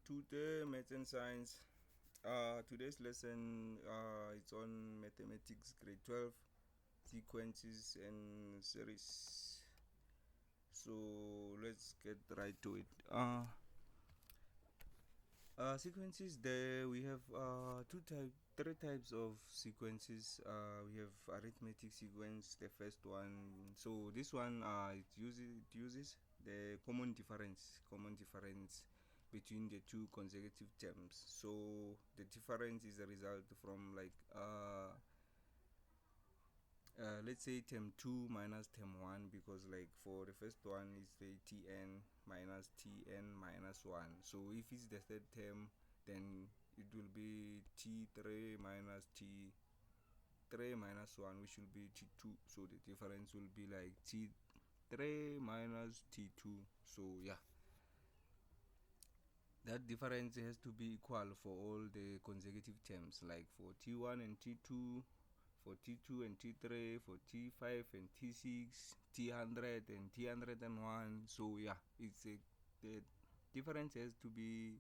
to the math and science. Today's lesson it's on mathematics grade 12 sequences and series. So let's get right to it. Sequences, there we have three types of sequences. We have arithmetic sequence, the first one. So this one it uses the common difference between the two consecutive terms. So the difference is a result from let's say term 2 minus term 1, because like for the first one is the tn minus tn minus 1. So if it's the third term, then it will be t3 minus t3 minus 1, which will be t2. So the difference will be like t3 minus t2. So yeah, that difference has to be equal for all the consecutive terms, like for t1 and t2, for T2 and T3, for T5 and T6, T100 and T101. So yeah, the difference has to be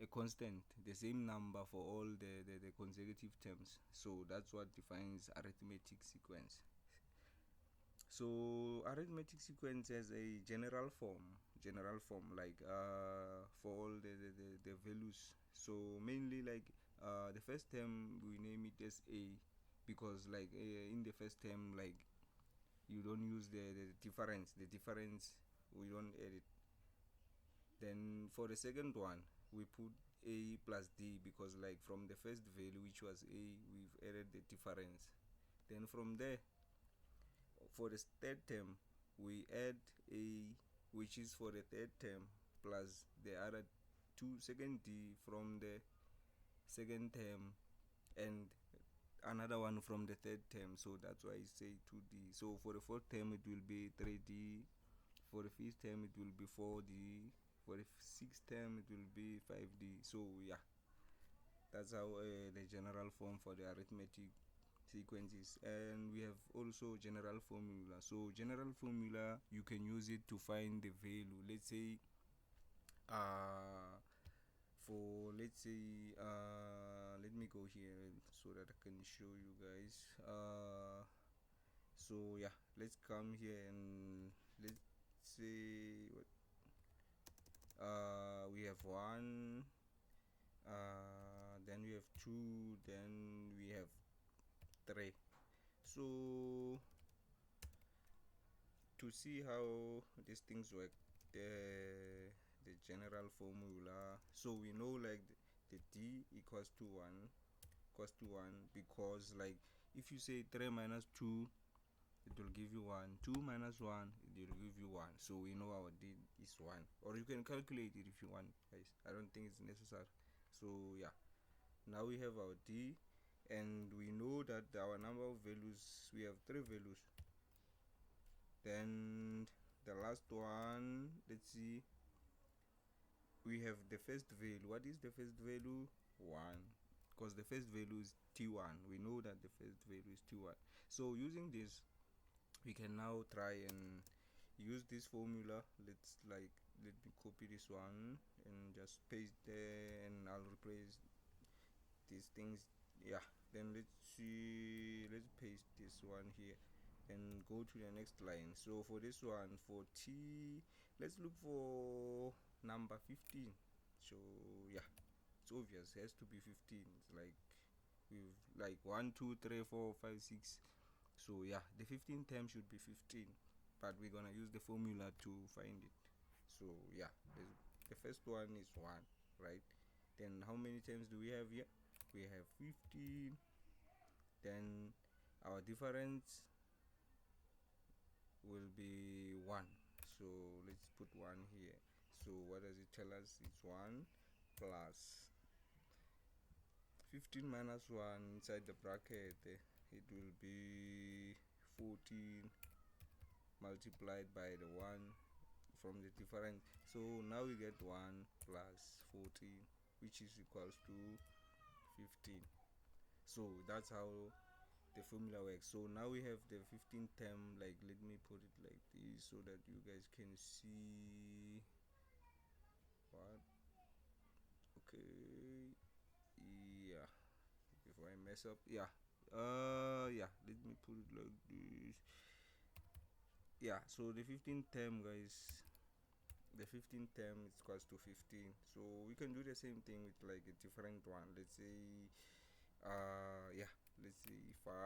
a constant, the same number for all the consecutive terms. So that's what defines arithmetic sequence. So arithmetic sequence has a general form like for all the values. So mainly like the first term we name it as a, because like in the first term, like you don't use the difference we don't add it. Then for the second one we put a plus d, because like from the first value, which was a, we've added the difference. Then from there, for the third term, we add a, which is for the third term, plus the other two second d from the second term, and another one from the third term. So that's why I say 2d. So for the fourth term it will be 3d, for the fifth term it will be 4d, for the sixth term it will be 5d. So yeah, that's how the general form for the arithmetic sequences. And we have also general formula. So general formula, you can use it to find the value. Let's say for let's say let me go here so that I can show you guys. So yeah, let's come here and let's say what we have 1, then we have 2, then we have 3. So to see how these things work, the general formula, so we know like the d equals to 1, because like if you say 3 minus 2, it will give you 1. 2 minus 1, it will give you 1. So we know our d is 1, or you can calculate it if you want, guys. I don't think it's necessary. So yeah, now we have our d, and we know that our number of values, we have 3 values. Then the last one, let's see, we have the first value. What is the first value? 1, because the first value is t1. We know that the first value is t1. So using this, we can now try and use this formula. Let me copy this one and just paste there, and I'll replace these things. Yeah, then let's paste this one here and go to the next line. So for this one, for t, let's look for number 15. So yeah, it's obvious, it has to be 15. It's like we've like 1 2 3 4 5 6. So yeah, the 15th term should be 15, but we're gonna use the formula to find it. So yeah, the first one is 1, right? Then how many terms do we have here? We have 15. Then our difference will be 1. So let's put 1 here. So what does it tell us? It's 1 plus 15 minus 1 inside the bracket. It will be 14 multiplied by the 1 from the difference. So now we get 1 plus 14, which is equals to 15. So that's how the formula works. So now we have the 15th term. Like, let me put it like this so that you guys can see what mess up. Yeah. Yeah, let me put it like this. Yeah, so the 15th term, guys, the 15th term is equals to 15. So we can do the same thing with like a different one. Let's say yeah, let's say 5,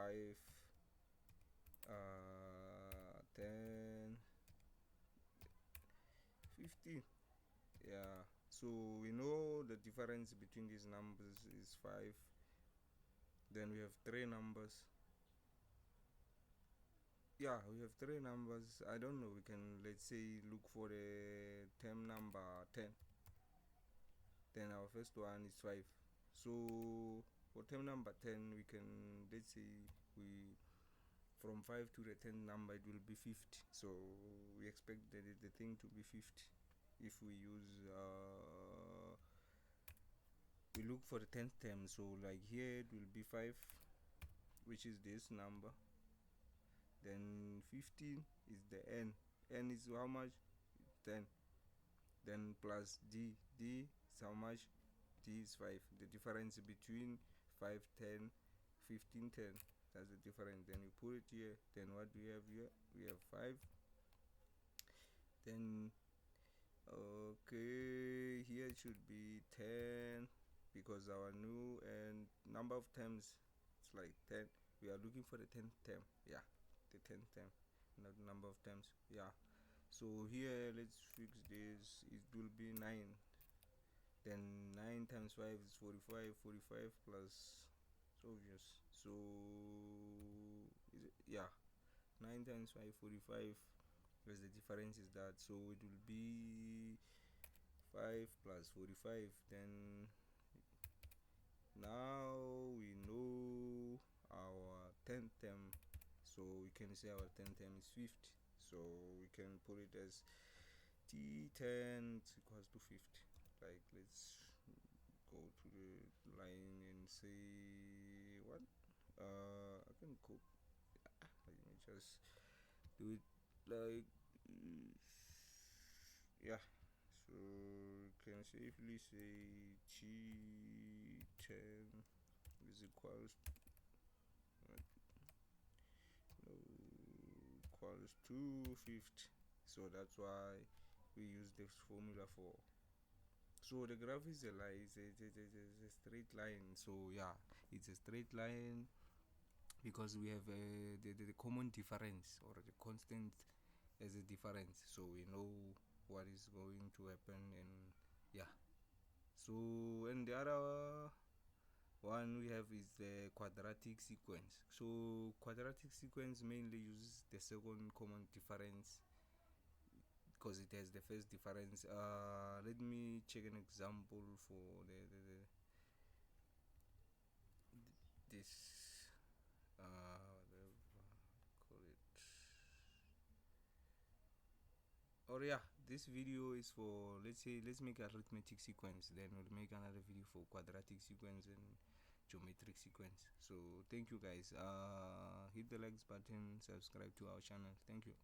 10, 15. Yeah, so we know the difference between these numbers is 5. Then we have three numbers. Yeah, we have three numbers. I don't know, we can, let's say, look for the term number 10. Then our first one is 5. So for term number 10, we can, let's say, we from 5 to the 10th number, it will be 50. So we expect the thing to be 50 if we use we look for the 10th term. So like here it will be 5, which is this number. Then 15 is the n. N is how much? 10. Then plus d. D is how much? D is 5. The difference between 5, 10, 15, 10. That's the difference. Then you put it here. Then what do we have here? We have 5. Then okay, here it should be 10, because our new and number of terms, it's like 10. We are looking for the 10th term. Yeah, the 10th term, not the number of terms. Yeah, so here let's fix this. It will be 9. Then 9 times 5 is 45. 45 plus, it's obvious. So is it? Yeah, 9 times 5, 45. Because the difference is that, so it will be 5 plus 45. Then now we know our 10th term, so we can say our 10th term is 50. So we can put it as t10 is equals to 50. Like, let's go to the line and say what? I can cope. Let me just do it like yeah. So you can safely say t10 is equals equals to 50. So that's why we use this formula for. So the graph is a line, it's a straight line. So yeah, it's a straight line because we have the common difference, or the constant as a difference, so we know what is going to happen. And yeah, so, and the other one we have is the quadratic sequence. So quadratic sequence mainly uses the second common difference because it has the first difference. Let me check an example for this call it, or yeah, this video is for, let's say, let's make arithmetic sequence, then we'll make another video for quadratic sequence and geometric sequence. So thank you guys. Hit the likes button, subscribe to our channel. Thank you.